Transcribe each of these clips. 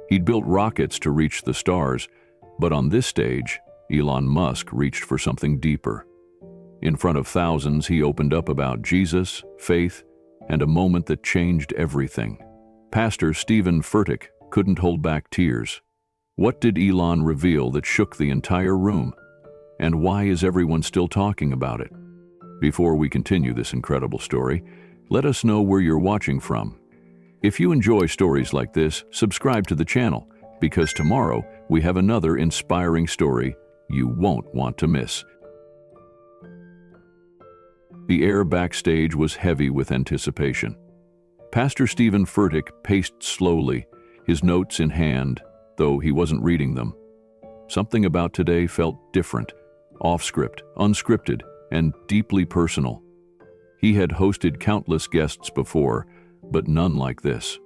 He'd built rockets to reach the stars, but on this stage, Elon Musk reached for something deeper. In front of thousands, he opened up about Jesus, faith, and a moment that changed everything. Pastor Steven Furtick couldn't hold back tears. What did Elon reveal that shook the entire room? And why is everyone still talking about it? Before we continue this incredible story, let us know where you're watching from. If you enjoy stories like this, subscribe to the channel, because tomorrow we have another inspiring story you won't want to miss. The air backstage was heavy with anticipation. Pastor Steven Furtick paced slowly, his notes in hand, though he wasn't reading them. Something about today felt different, off-script, unscripted, and deeply personal. He had hosted countless guests before, but none like this.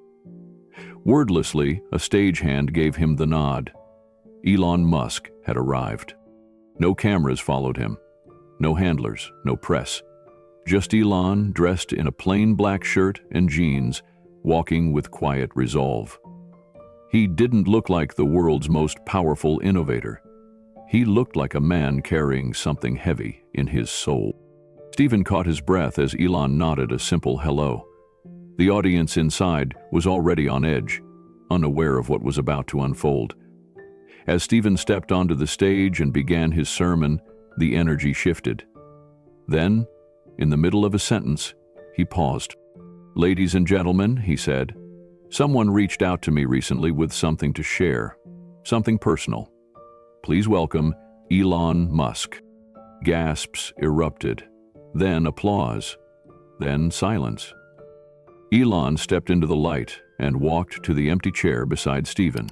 Wordlessly, a stagehand gave him the nod. Elon Musk had arrived. No cameras followed him. No handlers, no press. Just Elon, dressed in a plain black shirt and jeans, walking with quiet resolve. He didn't look like the world's most powerful innovator. He looked like a man carrying something heavy in his soul. Steven caught his breath as Elon nodded a simple hello. The audience inside was already on edge, unaware of what was about to unfold. As Steven stepped onto the stage and began his sermon, the energy shifted. Then, in the middle of a sentence, he paused. "Ladies and gentlemen," he said, "someone reached out to me recently with something to share, something personal. Please welcome Elon Musk." Gasps erupted, then applause, then silence. Elon stepped into the light and walked to the empty chair beside Steven.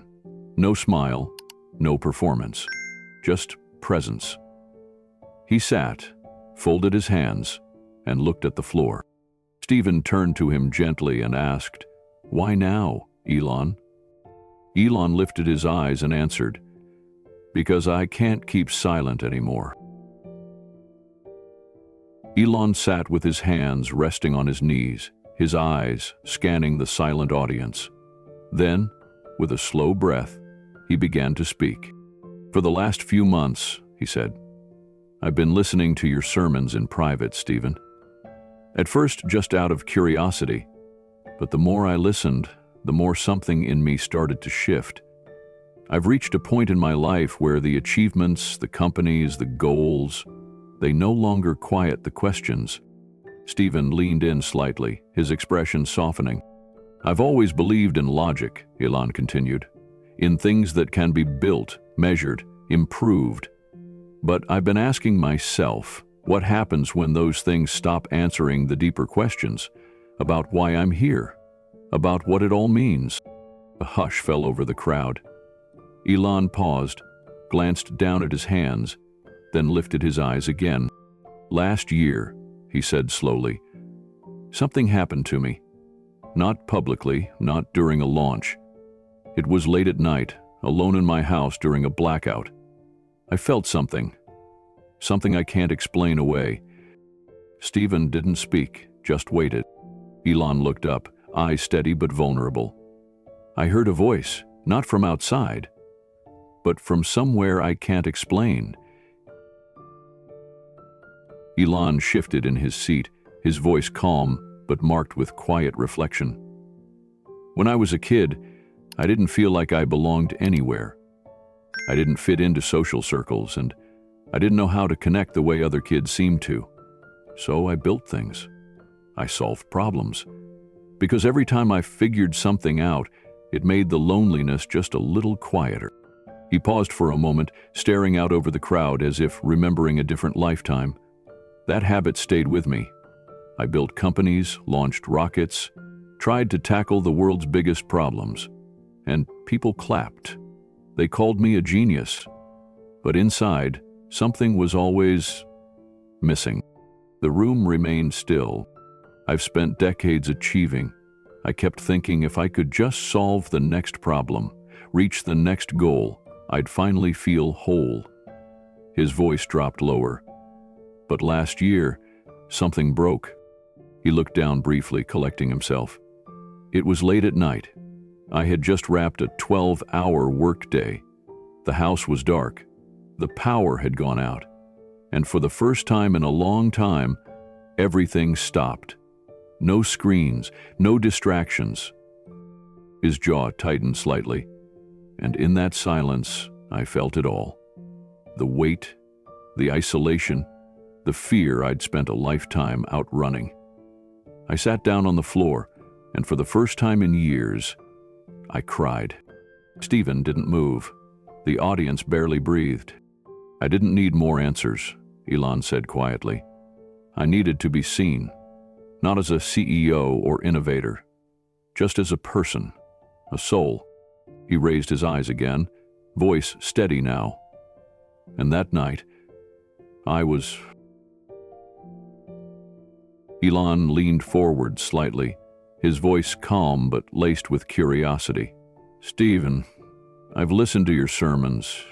No smile, no performance, just presence. He sat, folded his hands, and looked at the floor. Steven turned to him gently and asked, "Why now, Elon?" Elon lifted his eyes and answered, "Because I can't keep silent anymore." Elon sat with his hands resting on his knees, his eyes scanning the silent audience. Then, with a slow breath, he began to speak. "For the last few months," he said, "I've been listening to your sermons in private, Steven. At first, just out of curiosity, but the more I listened, the more something in me started to shift. I've reached a point in my life where the achievements, the companies, the goals, they no longer quiet the questions." Steven leaned in slightly, his expression softening. "I've always believed in logic," Elon continued, "in things that can be built, measured, improved. But I've been asking myself, what happens when those things stop answering the deeper questions about why I'm here, about what it all means?" A hush fell over the crowd. Elon paused, glanced down at his hands, then lifted his eyes again. "Last year," he said slowly, "something happened to me. Not publicly, not during a launch. It was late at night, alone in my house during a blackout. I felt something I can't explain away." Steven didn't speak, just waited. Elon looked up, eyes steady but vulnerable. "I heard a voice, not from outside, but from somewhere I can't explain." Elon shifted in his seat, his voice calm but marked with quiet reflection. "When I was a kid, I didn't feel like I belonged anywhere. I didn't fit into social circles, and I didn't know how to connect the way other kids seemed to. So I built things. I solved problems. Because every time I figured something out, it made the loneliness just a little quieter." He paused for a moment, staring out over the crowd as if remembering a different lifetime. "That habit stayed with me. I built companies, launched rockets, tried to tackle the world's biggest problems. And people clapped. They called me a genius. But inside, something was always missing." The room remained still. "I've spent decades achieving. I kept thinking if I could just solve the next problem, reach the next goal, I'd finally feel whole." His voice dropped lower. "But last year, something broke." He looked down briefly, collecting himself. "It was late at night. I had just wrapped a 12-hour workday. The house was dark. The power had gone out. And for the first time in a long time, everything stopped. No screens, no distractions. His jaw tightened slightly, and in that silence, I felt it all. The weight, the isolation, the fear I'd spent a lifetime outrunning. I sat down on the floor, and for the first time in years, I cried. Steven didn't move. The audience barely breathed. I didn't need more answers, Elon said quietly. I needed to be seen, not as a CEO or innovator, just as a person, a soul. He raised his eyes again, voice steady now. And that night, I was... Elon leaned forward slightly, his voice calm but laced with curiosity. Steven, I've listened to your sermons.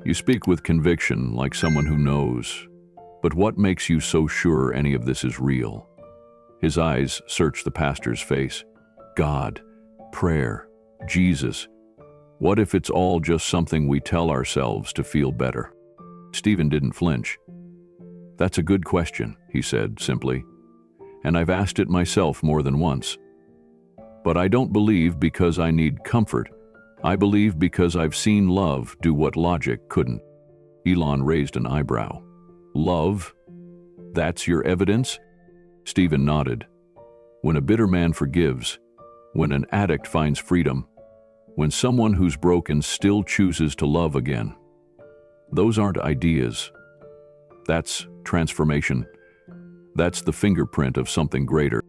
You speak with conviction, like someone who knows. But what makes you so sure any of this is real? His eyes searched the pastor's face. God, prayer, Jesus. What if it's all just something we tell ourselves to feel better? Steven didn't flinch. That's a good question, he said simply. And I've asked it myself more than once. But I don't believe because I need comfort. I believe because I've seen love do what logic couldn't. Elon raised an eyebrow. Love? That's your evidence? Steven nodded. When a bitter man forgives, when an addict finds freedom, when someone who's broken still chooses to love again. Those aren't ideas. That's transformation. That's the fingerprint of something greater.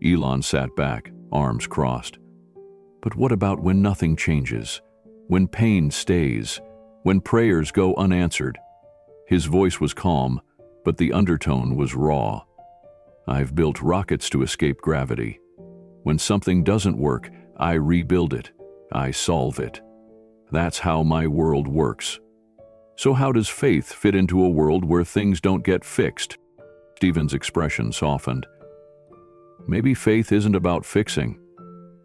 Elon sat back, arms crossed. But what about when nothing changes? When pain stays? When prayers go unanswered? His voice was calm, but the undertone was raw. I've built rockets to escape gravity. When something doesn't work, I rebuild it. I solve it. That's how my world works. So how does faith fit into a world where things don't get fixed? Steven's expression softened. Maybe faith isn't about fixing.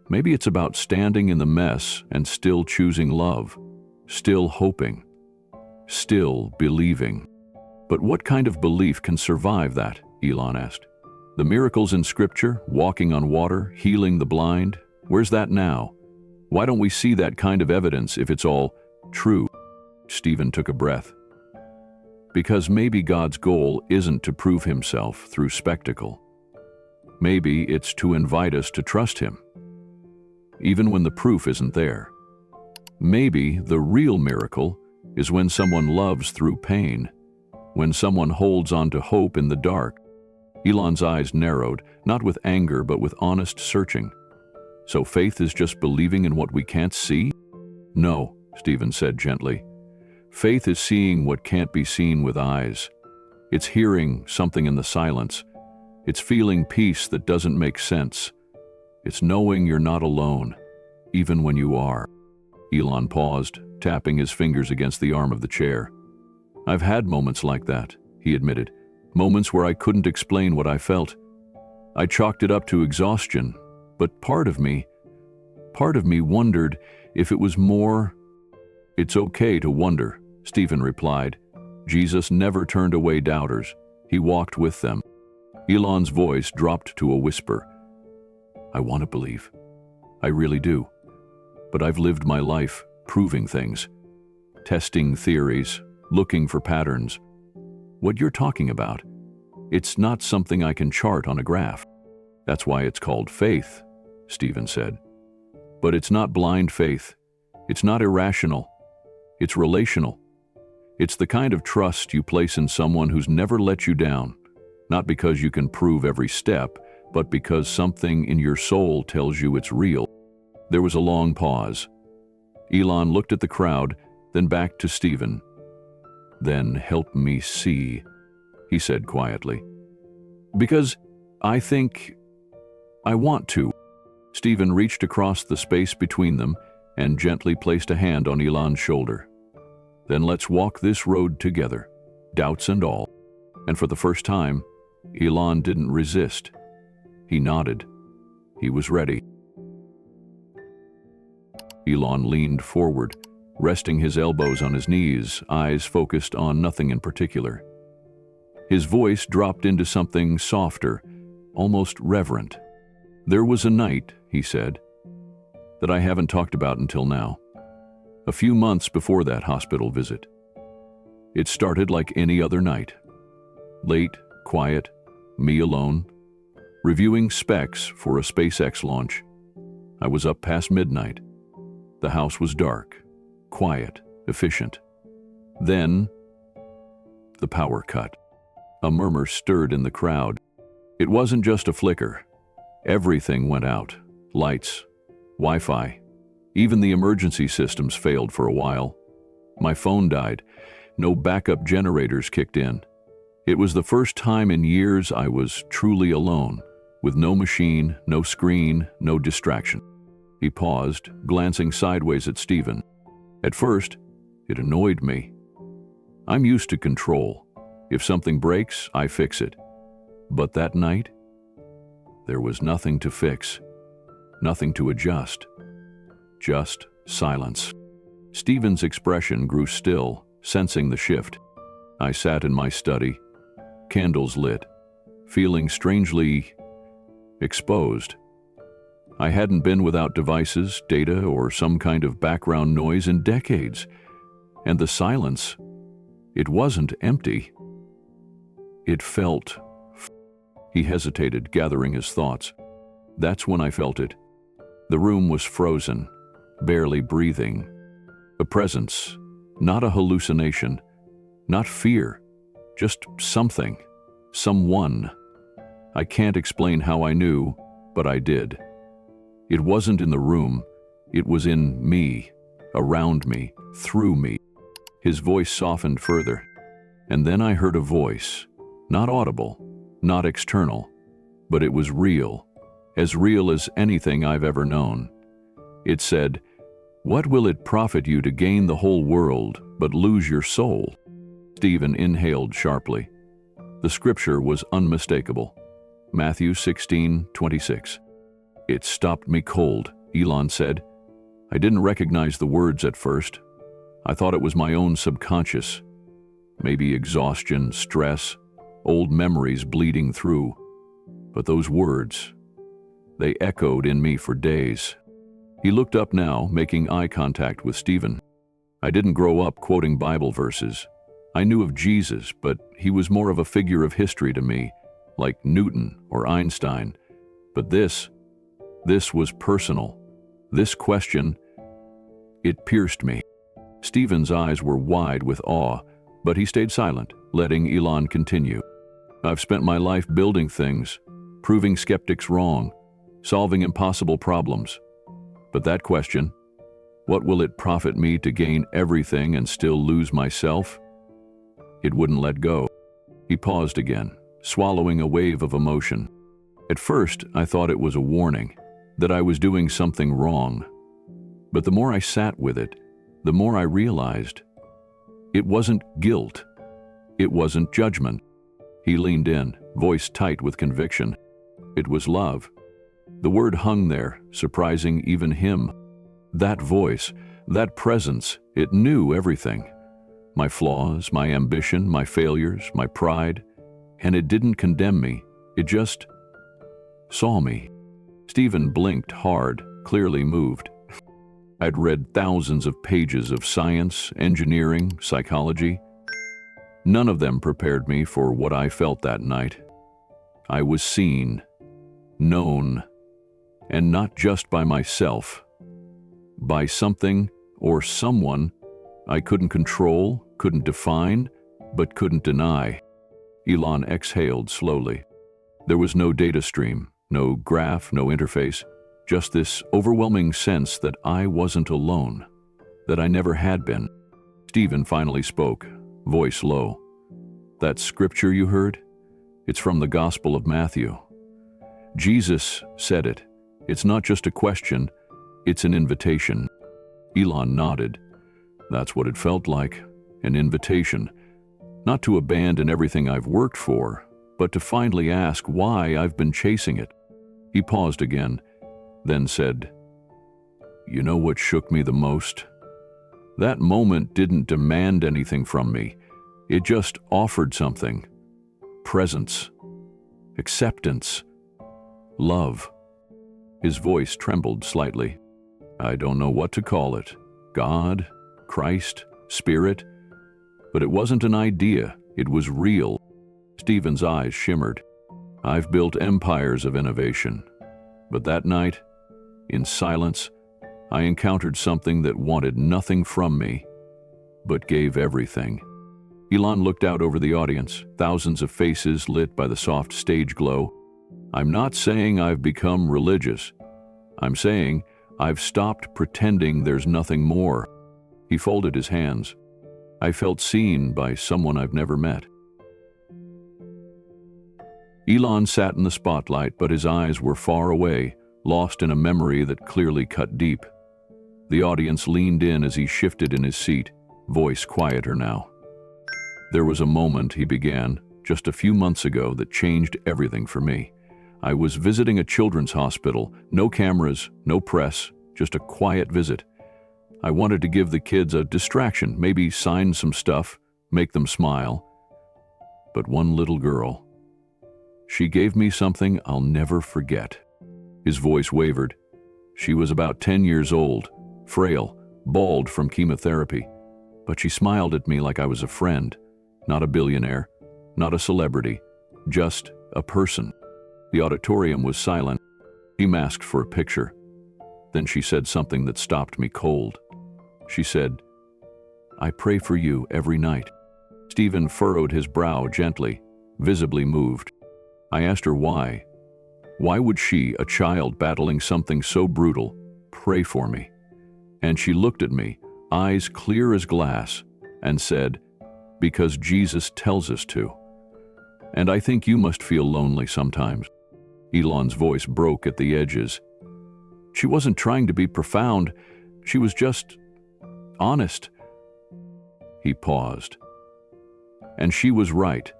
Maybe it's about standing in the mess and still choosing love, still hoping, still believing. But what kind of belief can survive that? Elon asked. The miracles in Scripture, walking on water, healing the blind, where's that now? Why don't we see that kind of evidence if it's all true? Steven took a breath. Because maybe God's goal isn't to prove himself through spectacle. Maybe it's to invite us to trust him, even when the proof isn't there. Maybe the real miracle is when someone loves through pain, when someone holds on to hope in the dark. Elon's eyes narrowed, not with anger but with honest searching. So faith is just believing in what we can't see? No, Steven said gently. Faith is seeing what can't be seen with eyes. It's hearing something in the silence. It's feeling peace that doesn't make sense. It's knowing you're not alone, even when you are. Elon paused, tapping his fingers against the arm of the chair. I've had moments like that, he admitted. Moments where I couldn't explain what I felt. I chalked it up to exhaustion, but part of me wondered if it was more. It's okay to wonder, Steven replied. Jesus never turned away doubters. He walked with them. Elon's voice dropped to a whisper. I want to believe. I really do. But I've lived my life proving things, testing theories, looking for patterns. What you're talking about, it's not something I can chart on a graph. That's why it's called faith, Steven said. But it's not blind faith. It's not irrational. It's relational. It's the kind of trust you place in someone who's never let you down, not because you can prove every step, but because something in your soul tells you it's real. There was a long pause. Elon looked at the crowd, then back to Steven. Then help me see, he said quietly. Because I think I want to. Steven reached across the space between them and gently placed a hand on Elon's shoulder. Then let's walk this road together, doubts and all. And for the first time, Elon didn't resist. He nodded. He was ready. Elon leaned forward, resting his elbows on his knees, eyes focused on nothing in particular. His voice dropped into something softer, almost reverent. "There was a night," he said, "that I haven't talked about until now. A few months before that hospital visit. It started like any other night. Late, quiet, me alone, reviewing specs for a SpaceX launch. I was up past midnight. The house was dark, quiet, efficient. Then, the power cut. A murmur stirred in the crowd. It wasn't just a flicker. Everything went out. Lights, Wi-Fi. Even the emergency systems failed for a while. My phone died. No backup generators kicked in. It was the first time in years I was truly alone, with no machine, no screen, no distraction." He paused, glancing sideways at Steven. "At first, it annoyed me. I'm used to control. If something breaks, I fix it. But that night, there was nothing to fix, nothing to adjust. Just silence." Steven's expression grew still, sensing the shift. I sat in my study, candles lit, feeling strangely exposed. I hadn't been without devices, data, or some kind of background noise in decades. And the silence, it wasn't empty. It felt... He hesitated, gathering his thoughts. That's when I felt it. The room was frozen, barely breathing. A presence, not a hallucination, not fear, just something, someone. I can't explain how I knew, but I did. It wasn't in the room, it was in me, around me, through me. His voice softened further, and then I heard a voice, not audible, not external, but it was real as anything I've ever known. It said, "What will it profit you to gain the whole world but lose your soul?" Steven inhaled sharply. The scripture was unmistakable. Matthew 16:26. "It stopped me cold," Elon said. "I didn't recognize the words at first. I thought it was my own subconscious. Maybe exhaustion, stress, old memories bleeding through. But those words, they echoed in me for days." He looked up now, making eye contact with Steven. "I didn't grow up quoting Bible verses. I knew of Jesus, but he was more of a figure of history to me, like Newton or Einstein. But this was personal. This question, it pierced me." Steven's eyes were wide with awe, but he stayed silent, letting Elon continue. "I've spent my life building things, proving skeptics wrong, solving impossible problems. But that question, what will it profit me to gain everything and still lose myself? It wouldn't let go." He paused again, swallowing a wave of emotion. At first, I thought it was a warning, that I was doing something wrong. But the more I sat with it, the more I realized it wasn't guilt. It wasn't judgment. He leaned in, voice tight with conviction. It was love. The word hung there, surprising even him. That voice, that presence, it knew everything. My flaws, my ambition, my failures, my pride. And it didn't condemn me. It just saw me. Steven blinked hard, clearly moved. I'd read thousands of pages of science, engineering, psychology. None of them prepared me for what I felt that night. I was seen, known, and not just by myself, by something or someone I couldn't control, couldn't define, but couldn't deny. Elon exhaled slowly. There was no data stream, no graph, no interface, just this overwhelming sense that I wasn't alone, that I never had been. Steven finally spoke, voice low. "That scripture you heard? It's from the Gospel of Matthew. Jesus said it. It's not just a question, it's an invitation." Elon nodded. That's what it felt like, an invitation. Not to abandon everything I've worked for, but to finally ask why I've been chasing it. He paused again, then said, You know what shook me the most? That moment didn't demand anything from me. It just offered something. Presence. Acceptance. Love. His voice trembled slightly. I don't know what to call it. God, Christ, Spirit. But it wasn't an idea. It was real. Stephen's eyes shimmered. I've built empires of innovation. But that night, in silence, I encountered something that wanted nothing from me, but gave everything. Elon looked out over the audience, thousands of faces lit by the soft stage glow. I'm not saying I've become religious. I'm saying I've stopped pretending there's nothing more. He folded his hands. I felt seen by someone I've never met. Elon sat in the spotlight, but his eyes were far away, lost in a memory that clearly cut deep. The audience leaned in as he shifted in his seat, voice quieter now. There was a moment, he began, just a few months ago that changed everything for me. I was visiting a children's hospital, no cameras, no press, just a quiet visit. I wanted to give the kids a distraction, maybe sign some stuff, make them smile. But one little girl, she gave me something I'll never forget. His voice wavered. She was about 10 years old, frail, bald from chemotherapy, but she smiled at me like I was a friend, not a billionaire, not a celebrity, just a person. The auditorium was silent. He masked for a picture. Then she said something that stopped me cold. She said, I pray for you every night. Steven furrowed his brow gently, visibly moved. I asked her why. Why would she, a child battling something so brutal, pray for me? And she looked at me, eyes clear as glass, and said, because Jesus tells us to. And I think you must feel lonely sometimes. Elon's voice broke at the edges. She wasn't trying to be profound. She was just honest. He paused. And she was right.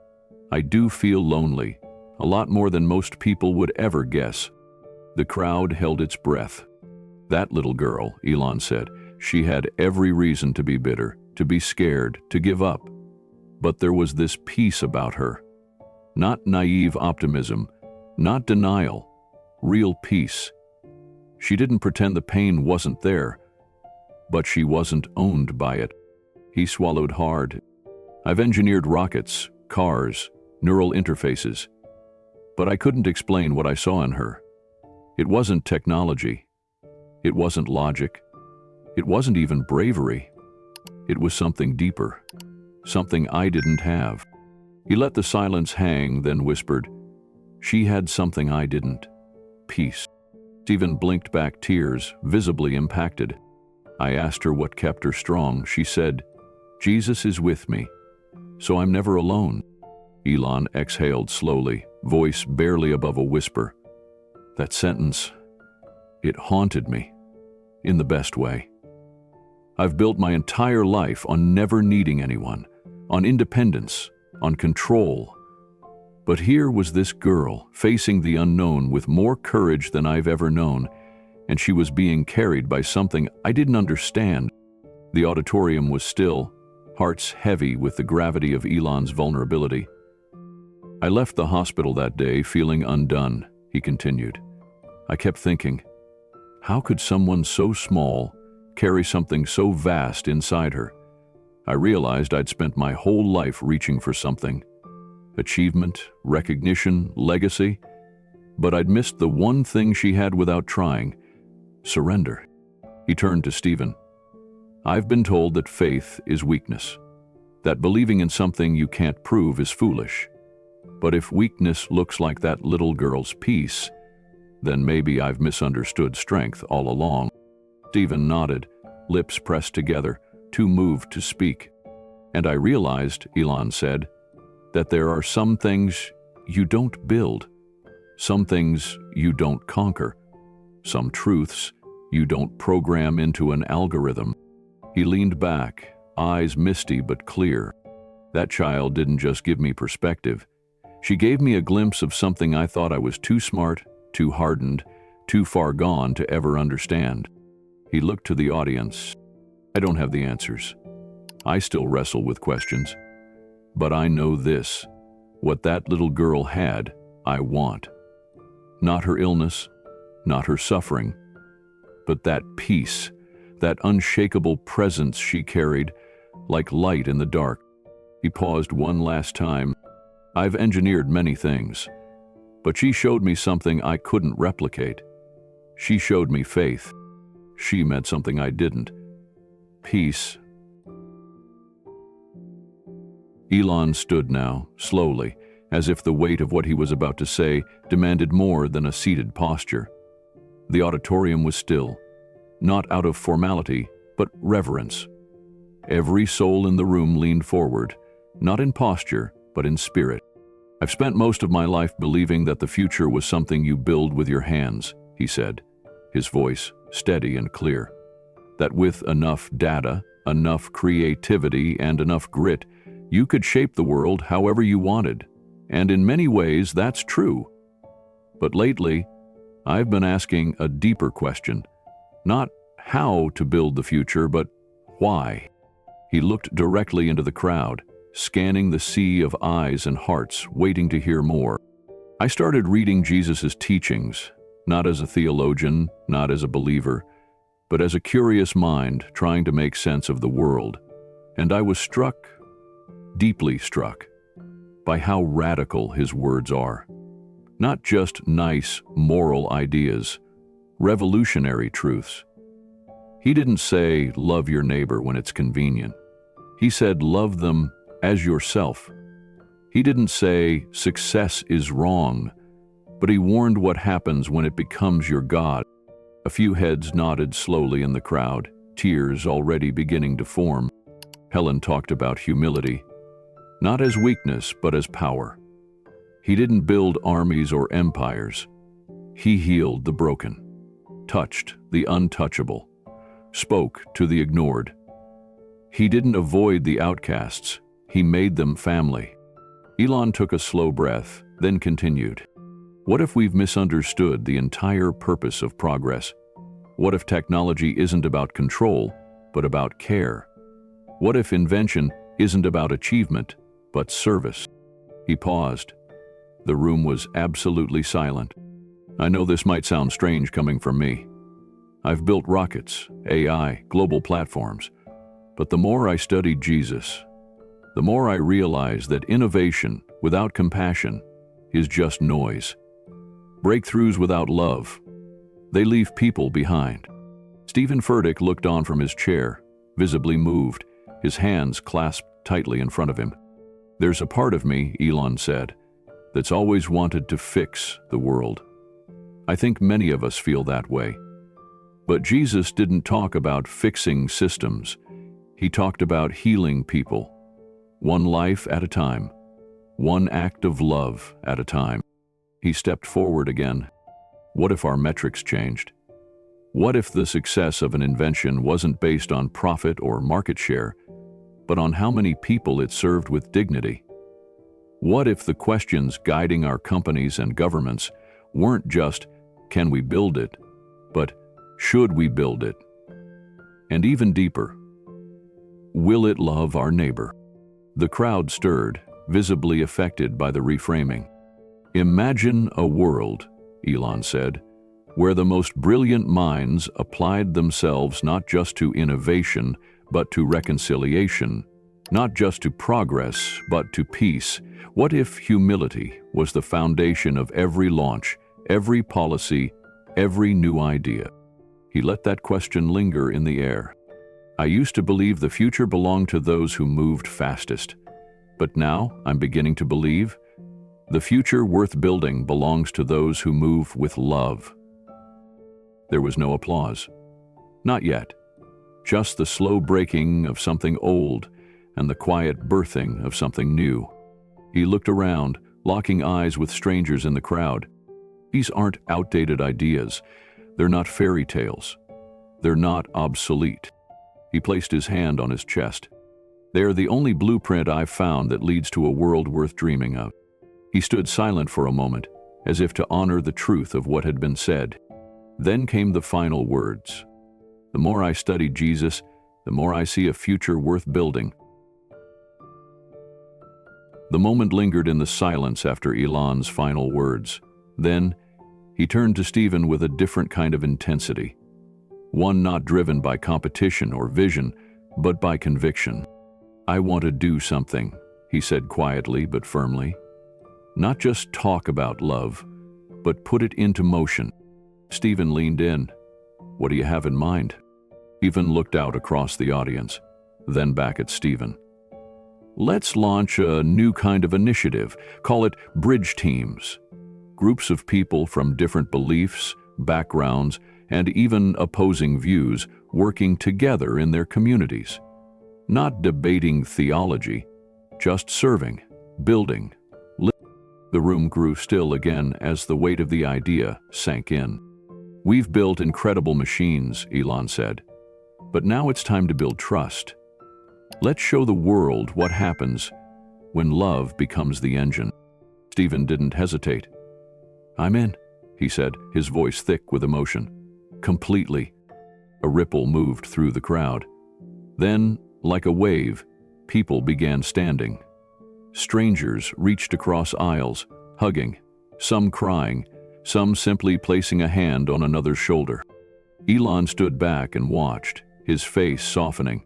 I do feel lonely, a lot more than most people would ever guess. The crowd held its breath. That little girl, Elon said, she had every reason to be bitter, to be scared, to give up. But there was this peace about her. Not naive optimism, not denial, real peace. She didn't pretend the pain wasn't there, but she wasn't owned by it. He swallowed hard. I've engineered rockets, cars, neural interfaces, but I couldn't explain what I saw in her. It wasn't technology. It wasn't logic. It wasn't even bravery. It was something deeper, something I didn't have. He let the silence hang, then whispered, she had something I didn't. Peace. Steven blinked back, tears visibly impacted. I asked her what kept her strong. She said, Jesus is with me, so I'm never alone. Elon exhaled slowly, voice barely above a whisper. That sentence, it haunted me, in the best way. I've built my entire life on never needing anyone, on independence, on control. But here was this girl, facing the unknown with more courage than I've ever known, and she was being carried by something I didn't understand. The auditorium was still, hearts heavy with the gravity of Elon's vulnerability. I left the hospital that day feeling undone, he continued. I kept thinking, how could someone so small carry something so vast inside her? I realized I'd spent my whole life reaching for something. Achievement, recognition, legacy. But I'd missed the one thing she had without trying, surrender. He turned to Steven. I've been told that faith is weakness, that believing in something you can't prove is foolish. But if weakness looks like that little girl's peace, then maybe I've misunderstood strength all along. Steven nodded, lips pressed together, too moved to speak. And I realized, Elon said, that there are some things you don't build, some things you don't conquer, some truths you don't program into an algorithm. He leaned back, eyes misty but clear. That child didn't just give me perspective. She gave me a glimpse of something I thought I was too smart, too hardened, too far gone to ever understand. He looked to the audience. I don't have the answers. I still wrestle with questions. But I know this. What that little girl had, I want. Not her illness, not her suffering, but that peace, that unshakable presence she carried, like light in the dark. He paused one last time. I've engineered many things, but she showed me something I couldn't replicate. She showed me faith. She meant something I didn't. Peace. Elon stood now, slowly, as if the weight of what he was about to say demanded more than a seated posture. The auditorium was still, not out of formality, but reverence. Every soul in the room leaned forward, not in posture, but in spirit. I've spent most of my life believing that the future was something you build with your hands, he said, his voice steady and clear. That with enough data, enough creativity, and enough grit, you could shape the world however you wanted. And in many ways, that's true. But lately, I've been asking a deeper question. Not how to build the future, but why. He looked directly into the crowd, scanning the sea of eyes and hearts, waiting to hear more. I started reading Jesus' teachings, not as a theologian, not as a believer, but as a curious mind trying to make sense of the world. And I was struck, deeply struck, by how radical his words are. Not just nice, moral ideas, revolutionary truths. He didn't say, love your neighbor when it's convenient. He said, love them as yourself. He didn't say, success is wrong, but he warned what happens when it becomes your God. A few heads nodded slowly in the crowd, tears already beginning to form. Helen talked about humility, not as weakness, but as power. He didn't build armies or empires. He healed the broken, touched the untouchable, spoke to the ignored. He didn't avoid the outcasts. He made them family. Elon took a slow breath, then continued. What if we've misunderstood the entire purpose of progress? What if technology isn't about control, but about care? What if invention isn't about achievement, but service? He paused. The room was absolutely silent. I know this might sound strange coming from me. I've built rockets, AI, global platforms. But the more I studied Jesus, the more I realized that innovation without compassion is just noise. Breakthroughs without love, they leave people behind. Steven Furtick looked on from his chair, visibly moved, his hands clasped tightly in front of him. There's a part of me, Elon said, that's always wanted to fix the world. I think many of us feel that way. But Jesus didn't talk about fixing systems. He talked about healing people, one life at a time, one act of love at a time. He stepped forward again. What if our metrics changed? What if the success of an invention wasn't based on profit or market share, but on how many people it served with dignity? What if the questions guiding our companies and governments weren't just, can we build it, but should we build it? And even deeper, will it love our neighbor? The crowd stirred, visibly affected by the reframing. Imagine a world, Elon said, where the most brilliant minds applied themselves not just to innovation, but to reconciliation, not just to progress, but to peace. What if humility was the foundation of every launch, every policy, every new idea? He let that question linger in the air. I used to believe the future belonged to those who moved fastest. But now I'm beginning to believe the future worth building belongs to those who move with love. There was no applause. Not yet. Just the slow breaking of something old and the quiet birthing of something new. He looked around, locking eyes with strangers in the crowd. These aren't outdated ideas. They're not fairy tales. They're not obsolete. He placed his hand on his chest. They are the only blueprint I've found that leads to a world worth dreaming of. He stood silent for a moment, as if to honor the truth of what had been said. Then came the final words. The more I study Jesus, the more I see a future worth building." The moment lingered in the silence after Elon's final words. Then, he turned to Steven with a different kind of intensity. One not driven by competition or vision, but by conviction. "I want to do something," he said quietly but firmly. "Not just talk about love, but put it into motion." Steven leaned in. "What do you have in mind?" Steven looked out across the audience, then back at Steven. "Let's launch a new kind of initiative. Call it bridge teams. Groups of people from different beliefs, backgrounds, and even opposing views working together in their communities. Not debating theology, just serving, building." The room grew still again as the weight of the idea sank in. "We've built incredible machines," Elon said, "but now it's time to build trust. Let's show the world what happens when love becomes the engine." Steven didn't hesitate. "I'm in," he said, his voice thick with emotion. "Completely." A ripple moved through the crowd. Then, like a wave, people began standing. Strangers reached across aisles, hugging, some crying, some simply placing a hand on another's shoulder. Elon stood back and watched, his face softening.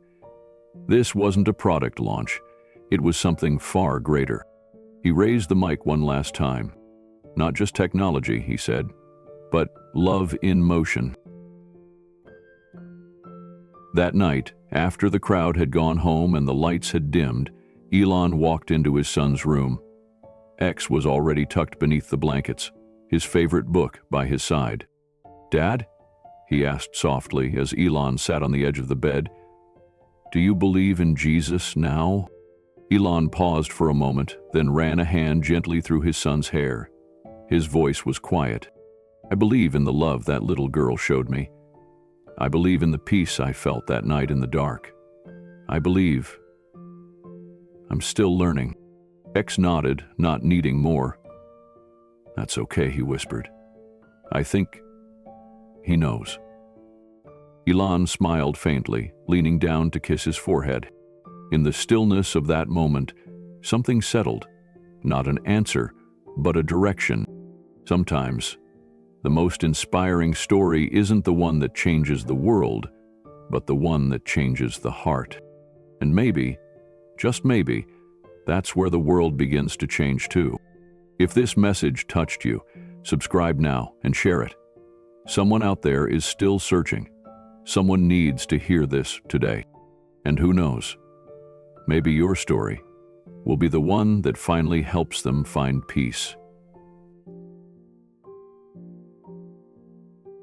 This wasn't a product launch. It was something far greater. He raised the mic one last time. "Not just technology," he said, "but love in motion." That night, after the crowd had gone home and the lights had dimmed, Elon walked into his son's room. X was already tucked beneath the blankets, his favorite book by his side. "Dad?" he asked softly as Elon sat on the edge of the bed. "Do you believe in Jesus now?" Elon paused for a moment, then ran a hand gently through his son's hair. His voice was quiet. "I believe in the love that little girl showed me. I believe in the peace I felt that night in the dark. I believe. I'm still learning." X nodded, not needing more. "That's okay," he whispered. "I think he knows." Elon smiled faintly, leaning down to kiss his forehead. In the stillness of that moment, something settled. Not an answer, but a direction. Sometimes, the most inspiring story isn't the one that changes the world, but the one that changes the heart. And maybe, just maybe, that's where the world begins to change too. If this message touched you, subscribe now and share it. Someone out there is still searching. Someone needs to hear this today. And who knows, maybe your story will be the one that finally helps them find peace.